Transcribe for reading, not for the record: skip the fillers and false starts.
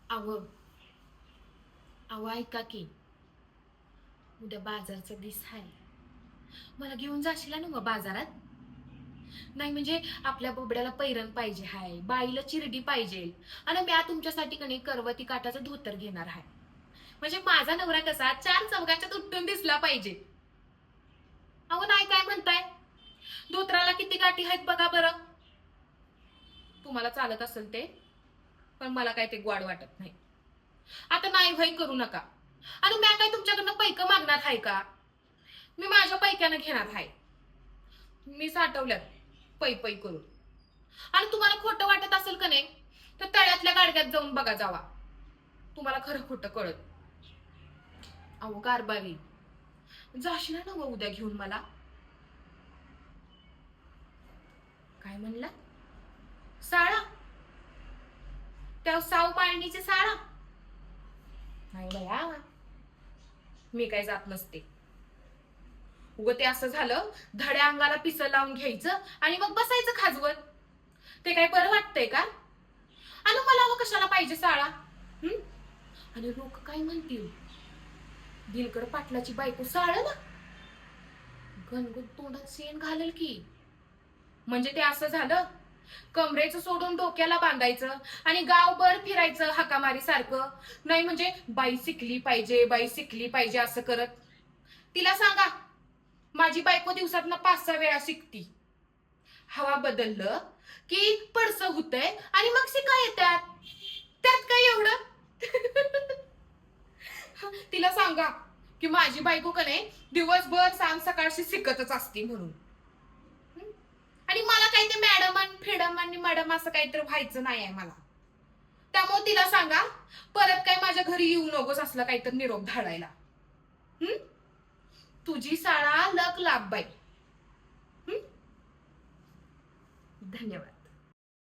अव अव ऐका की, उद्या बाजारचा दिस आहे. मला घेऊन जाशील ना मग बाजारात? नाही म्हणजे आपल्या बोबड्याला पैरण पाहिजे हाय, बाईला चिरडी पाहिजे, आणि म्या तुमच्यासाठी कणी करवती काठाचं धोतर घेणार आहे. म्हणजे माझा नवरा कसा चार चौघांच्यात उठून दिसला पाहिजे. अहो नाही काय म्हणताय? धोत्राला किती गाठी आहेत बघा बरं. तुम्हाला चालत असेल ते, पण मला काय ते ग्वाड वाटत नाही. आता नाही भय करू नका. आणि म्या काय तुमच्याकडनं पैक मागणार आहे का? मी माझ्या पैक्यानं घेणार आहे. मी साठवल्यात पै पै करून. आणि तुम्हाला खोटं वाटत असेल का नाही, तर तळ्यातल्या गाडग्यात जाऊन बघा जावा, तुम्हाला खरं खोटं कळत. अहो कारभारी, जाशील ना मग उद्या घेऊन मला? काय म्हणला? साळा? त्या साव पाळणीचे साळा? नाही बया, मी काय जात नसते. उग ते असं झालं, धड्या अंगाला पिसं लावून घ्यायचं आणि मग बसायचं खाजवत. ते काय बरं वाटतंय का? आणि मला व कशाला पाहिजे साळा? आणि लोक काय म्हणतील? दिलकर पाटलाची बायको साळ ना, घनगुत तोंडात शेण घालेल की. म्हणजे ते असं झालं, कमरेचं सोडून डोक्याला बांधायचं आणि गावभर फिरायचं हाकामारी सारखं. नाही म्हणजे बाई शिकली पाहिजे, बाई शिकली पाहिजे असं करत. तिला सांगा, माझी बायको दिवसातनं 5-6 वेळा शिकती. हवा बदललं की पडसं होतंय आणि मग शिका येतात. त्यात काय एवढं? तिला सांगा की माझी बायको का नाही दिवसभर सांग सकाळशी शिकतच असते म्हणून. आणि मला काही ते मॅडम आणि फेडम आणि मॅडम असं काहीतरी व्हायचं नाही आहे मला. त्यामुळे तिला सांगा, परत काय माझ्या घरी येऊ नकोस असलं काहीतरी निरोप धाडायला. तुझी शाळा लक लाभ बाई. धन्यवाद.